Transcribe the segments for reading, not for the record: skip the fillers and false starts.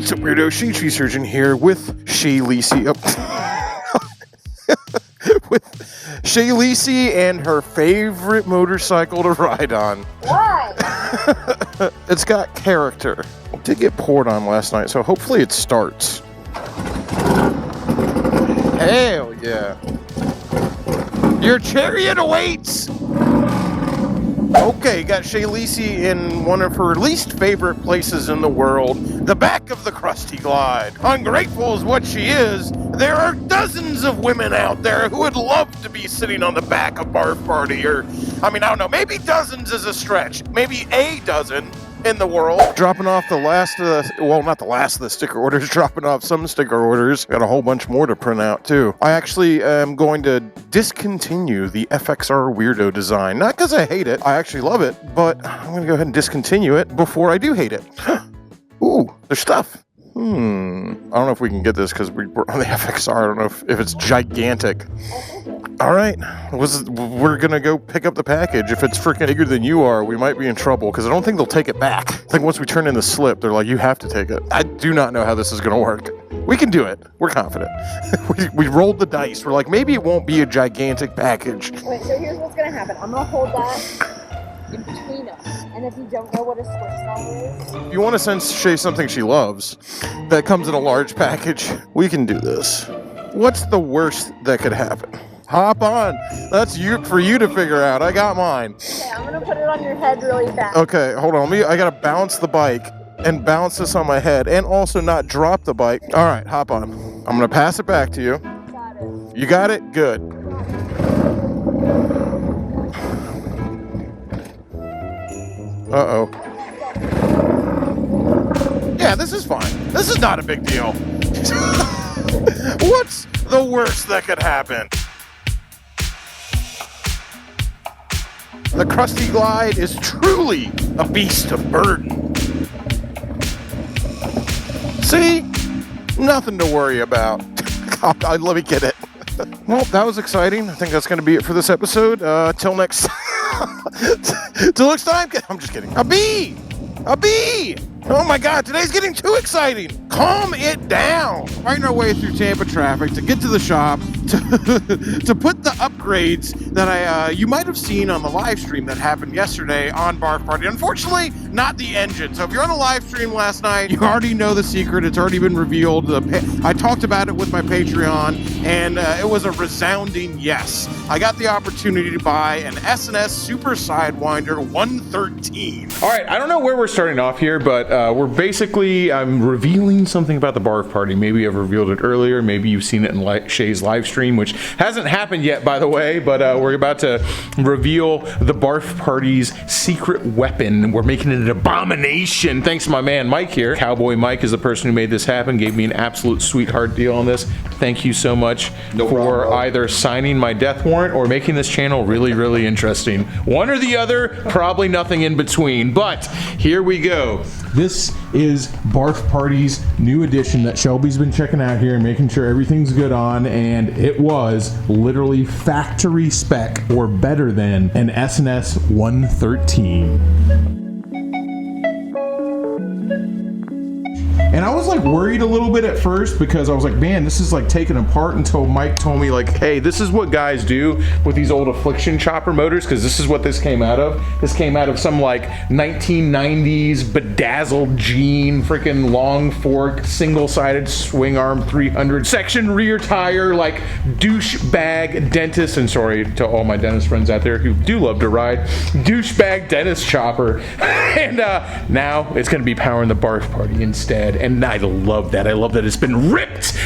What's up, weirdo? Shadetree Surgeon here with Shay Lacey. With Shay Lacey and her favorite motorcycle to ride on. Why? It's got character. It did get poured on last night, so hopefully it starts. Hell yeah. Your chariot awaits! Okay, got Shay Lacey in one of her least favorite places in the world, the back of the Krusty Glide. Ungrateful as what she is, there are dozens of women out there who would love to be sitting on the back of Barf Party, or, I don't know, maybe dozens is a stretch. Maybe a dozen in the world. Dropping off the last of the, well, not the last of the sticker orders, dropping off some sticker orders. Got a whole bunch more to print out, too. I actually am going to discontinue the FXR Weirdo design. Not because I hate it. I actually love it, but I'm going to go ahead and discontinue it before I do hate it. Ooh, there's stuff. I don't know if we can get this because we're on the FXR. I don't know if it's gigantic. All right, we're going to go pick up the package. If it's freaking bigger than you are, we might be in trouble because I don't think they'll take it back. I think once we turn in the slip, they're like, you have to take it. I do not know how this is going to work. We can do it. We're confident. we rolled the dice. We're like, maybe it won't be a gigantic package. Wait, so here's what's going to happen. I'm going to hold that in between us. And if you don't know what a squish ball is... If you want to send Shay something she loves that comes in a large package, we can do this. What's the worst that could happen? Hop on. That's for you to figure out. I got mine. Okay, I'm going to put it on your head really fast. Okay, hold on. I got to bounce the bike and bounce this on my head and also not drop the bike. All right, hop on. I'm going to pass it back to you. Got it. You got it? Good. Uh-oh. Yeah, this is fine. This is not a big deal. What's the worst that could happen? The Krusty Glide is truly a beast of burden. See? Nothing to worry about. Let me get it. Well, that was exciting. I think that's going to be it for this episode. Till next Till next time. I'm just kidding. A bee! A bee! Oh my God, today's getting too exciting. Calm it down. Fighting our way through Tampa traffic to get to the shop to put the upgrades that you might have seen on the live stream that happened yesterday on Barf Party. Unfortunately, not the engine. So if you're on the live stream last night, you already know the secret. It's already been revealed. I talked about it with my Patreon, and it was a resounding yes. I got the opportunity to buy an S&S Super Sidewinder 113. All right, I don't know where we're starting off here, but we're basically, I'm revealing something about the Barf Party. Maybe I've revealed it earlier. Maybe you've seen it in Shay's live stream, which hasn't happened yet, by the way, but we're about to reveal the Barf Party's secret weapon. We're making it an abomination. Thanks to my man Mike here. Cowboy Mike is the person who made this happen, gave me an absolute sweetheart deal on this. Thank you so much for either signing my death warrant or making this channel really, really interesting. One or the other, probably nothing in between, but here we go. This is Barf Party's new edition that Shelby's been checking out here and making sure everything's good on, and it was literally factory spec or better than an S&S 113. And I was like worried a little bit at first because I was like, man, this is like taken apart, until Mike told me like, hey, this is what guys do with these old Affliction chopper motors, because this is what this came out of. This came out of some like 1990s bedazzled jean, freaking long fork, single-sided swing arm 300 section rear tire, like douchebag dentist, and sorry to all my dentist friends out there who do love to ride, douchebag dentist chopper. And now it's gonna be powering the Barf Party instead. And I love that. I love that it's been ripped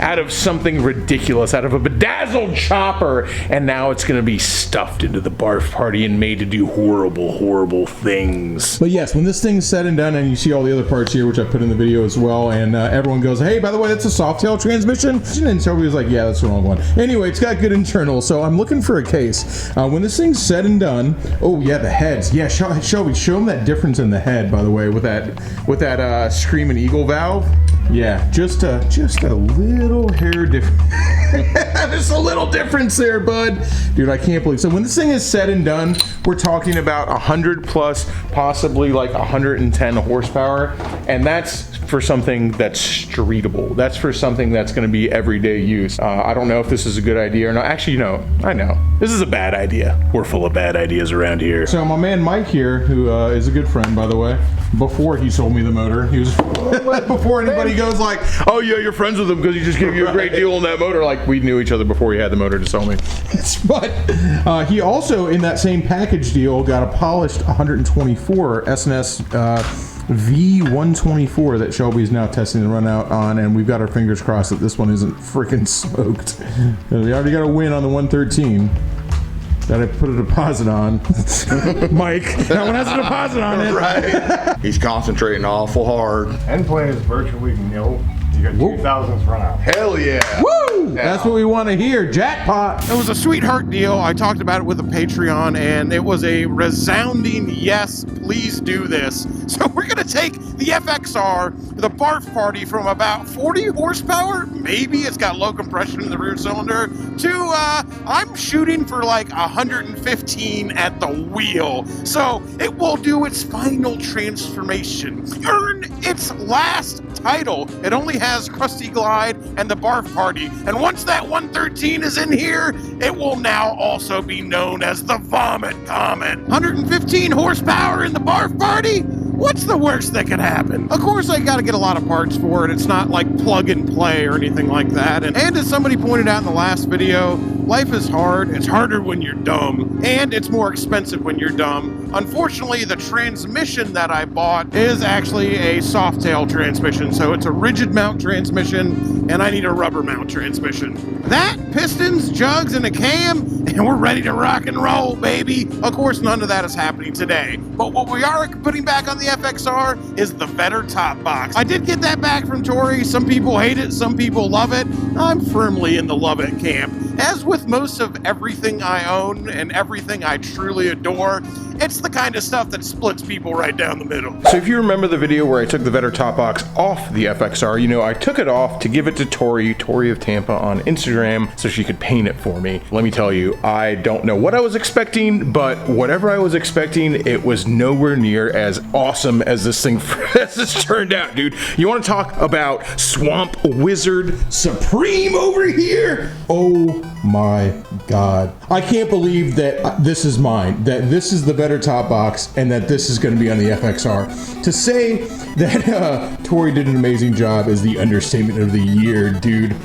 out of something ridiculous, out of a bedazzled chopper, and now it's gonna be stuffed into the Barf Party and made to do horrible, horrible things. But yes, when this thing's said and done, and you see all the other parts here, which I put in the video as well, and everyone goes, hey, by the way, that's a Softail transmission? And Shelby was like, yeah, that's the wrong one. Anyway, it's got good internals, so I'm looking for a case. When this thing's said and done, oh yeah, the heads. Yeah, Shelby, show them that difference in the head, by the way, with that Screaming Eagle valve. Yeah, just a little hair difference. Just a little difference there, bud. Dude, I can't believe. So when this thing is said and done, we're talking about 100 plus, possibly like 110 horsepower. and that's for something that's streetable. That's for something that's going to be everyday use. I don't know if this is a good idea or not. Actually, no, I know. This is a bad idea. We're full of bad ideas around here. So my man Mike here, who is a good friend, by the way, before he sold me the motor, he was before anybody goes like, oh yeah, you're friends with him because he just gave you a great deal on that motor. Like, we knew each other before he had the motor to sell me. But he also, in that same package deal, got a polished 124 S&S V124 that Shelby's now testing the run out on, and we've got our fingers crossed that this one isn't freaking smoked. We already got a win on the 113 that I put a deposit on. Mike, that one has a deposit on it. Right. He's concentrating awful hard. End play is virtually nil. You got 2,000s run out. Hell yeah. Woo! That's what we want to hear. Jackpot. It was a sweetheart deal. I talked about it with a Patreon, and it was a resounding yes, please do this. So we're going to take the FXR, the Barf Party, from about 40 horsepower, maybe it's got low compression in the rear cylinder, to I'm shooting for like 115 at the wheel. So it will do its final transformation, earn its last title. It only has Krusty Glide and the Barf Party, and once that 113 is in here, it will now also be known as the Vomit Comet. 115 horsepower in the Barf Party? What's the worst that could happen? Of course, I gotta get a lot of parts for it. It's not like plug and play or anything like that. And as somebody pointed out in the last video, life is hard. It's harder when you're dumb, and it's more expensive when you're dumb. Unfortunately, the transmission that I bought is actually a Softail transmission, so it's a rigid mount transmission, and I need a rubber mount transmission. That, pistons, jugs, and a cam, and we're ready to rock and roll, baby. Of course, none of that is happening today, but what we are putting back on the FXR is the Vetter top box. I did get that back from Tori. Some people hate it, some people love it. I'm firmly in the love it camp. As with most of everything I own and everything I truly adore, it's the kind of stuff that splits people right down the middle. So if you remember the video where I took the Vetter top box off the FXR, you know I took it off to give it to Tori of Tampa on Instagram so she could paint it for me. Let me tell you, I don't know what I was expecting, but whatever I was expecting, it was nowhere near as awesome as this thing as this turned out, dude. You want to talk about Swamp Wizard Supreme over here? Oh my God. I can't believe that this is mine, that this is the Vetter top box, and that this is going to be on the FXR. To say that Tori did an amazing job is the understatement of the year, dude.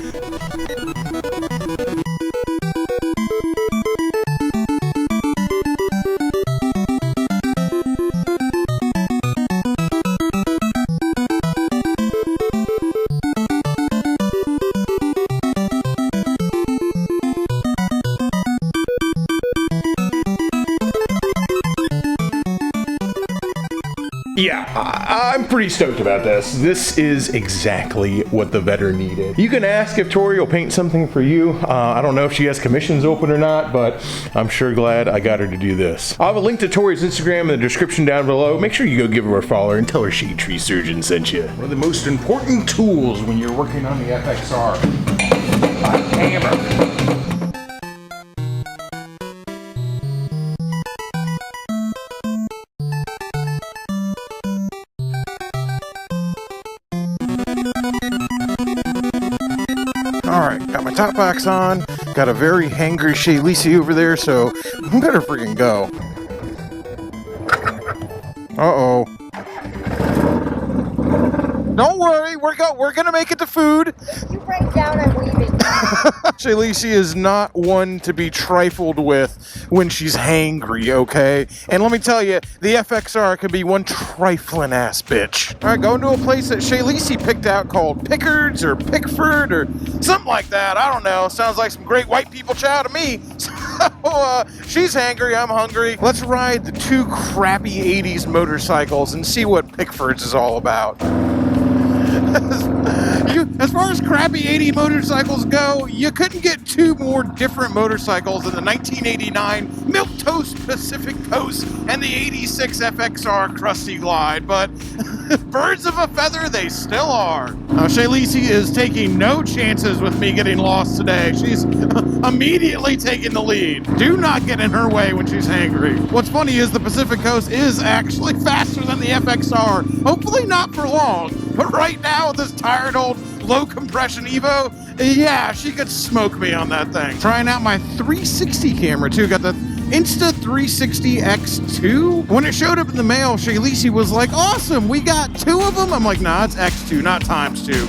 Yeah, I'm pretty stoked about this. This is exactly what the Vetter needed. You can ask if Tori will paint something for you. I don't know if she has commissions open or not, but I'm sure glad I got her to do this. I'll have a link to Tori's Instagram in the description down below. Make sure you go give her a follow and tell her Shade Tree Surgeon sent you. One of the most important tools when you're working on the FXR. A hammer. Alright, got my top box on, got a very hangry Shaylisi over there, so I better freaking go. Uh-oh. Don't worry, we're gonna make it to food. If you break down, I'm leaving. Shaylisi is not one to be trifled with when she's hangry, okay? And let me tell you, the FXR can be one trifling ass bitch. All right, going to a place that Shaylisi picked out called Pickard's or Pickford or something like that. I don't know. Sounds like some great white people chow to me. So, she's hangry, I'm hungry. Let's ride the two crappy 80s motorcycles and see what Pickford's is all about. As far as crappy 80 motorcycles go, you couldn't get two more different motorcycles than the 1989 Milquetoast Pacific Coast and the 86 FXR Krusty Glide, but birds of a feather they still are. Shaylisi is taking no chances with me getting lost today. She's immediately taking the lead. Do not get in her way when she's angry. What's funny is the Pacific Coast is actually faster than the FXR. Hopefully not for long, but right now with this tired old low compression Evo, yeah, she could smoke me on that thing. Trying out my 360 camera too. Got the Insta 360 X2. When it showed up in the mail, Shaylisi was like, awesome, we got 2 of them. I'm like, nah, it's X2, not times 2.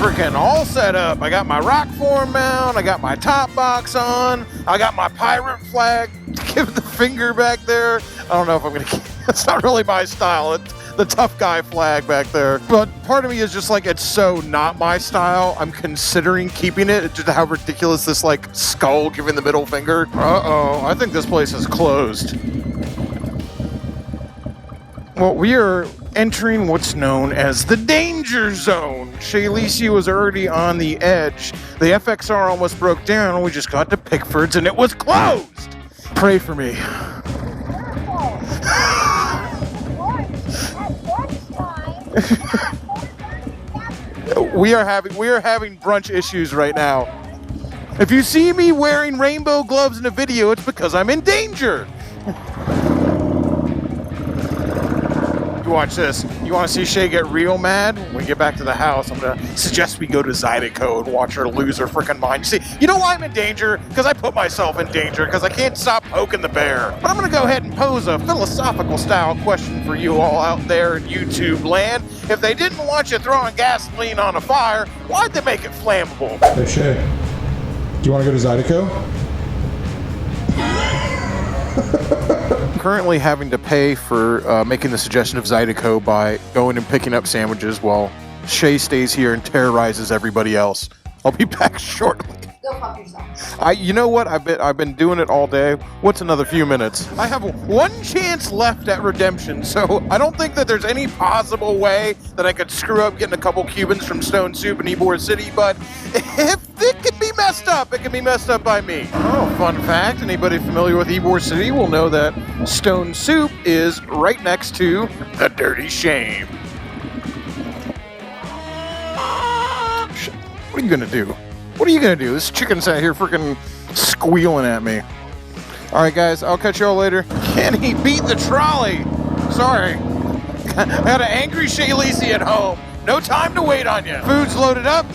Freaking all set up. I got my rock form mount, I got my top box on, I got my pirate flag to give the finger back there. I don't know if I'm gonna keep, it's not really my style. It's the tough guy flag back there. But part of me is just like, it's so not my style. I'm considering keeping it. Just how ridiculous this like skull giving the middle finger. Uh-oh, I think this place is closed. Well, we are entering what's known as the danger zone. Shaylisi was already on the edge. The FXR almost broke down. We just got to Pickford's and it was closed. Pray for me. We are having brunch issues right now. If you see me wearing rainbow gloves in a video, it's because I'm in danger. You watch this. You want to see Shay get real mad? When we get back to the house, I'm going to suggest we go to Zydeco and watch her lose her freaking mind. See, you know why I'm in danger? Because I put myself in danger, because I can't stop poking the bear. But I'm going to go ahead and pose a philosophical style question for you all out there in YouTube land. If they didn't want you throwing gasoline on a fire, why'd they make it flammable? Hey Shay, do you want to go to Zydeco? Currently having to pay for making the suggestion of Zydeco by going and picking up sandwiches while Shay stays here and terrorizes everybody else. I'll be back shortly. Go fuck yourself. You know what? I've been doing it all day. What's another few minutes? I have 1 chance left at redemption, so I don't think that there's any possible way that I could screw up getting a couple Cubans from Stone Soup in Ybor City, but if it can be messed up, it can be messed up by me. Oh, fun fact, anybody familiar with Ybor City will know that Stone Soup is right next to the Dirty Shame. What are you gonna do? What are you gonna do? This chicken's out here freaking squealing at me. All right, guys, I'll catch y'all later. Can he beat the trolley? Sorry. I got an angry Shaylisi at home. No time to wait on you. Food's loaded up.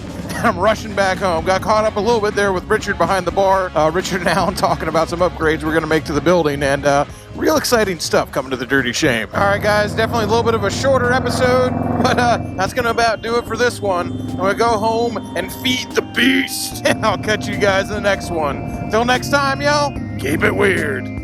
I'm rushing back home. Got caught up a little bit there with Richard behind the bar. Richard and Alan talking about some upgrades we're going to make to the building, and real exciting stuff coming to the Dirty Shame. All right, guys, definitely a little bit of a shorter episode, but that's going to about do it for this one. I'm going to go home and feed the beast, and I'll catch you guys in the next one. Till next time, y'all, keep it weird.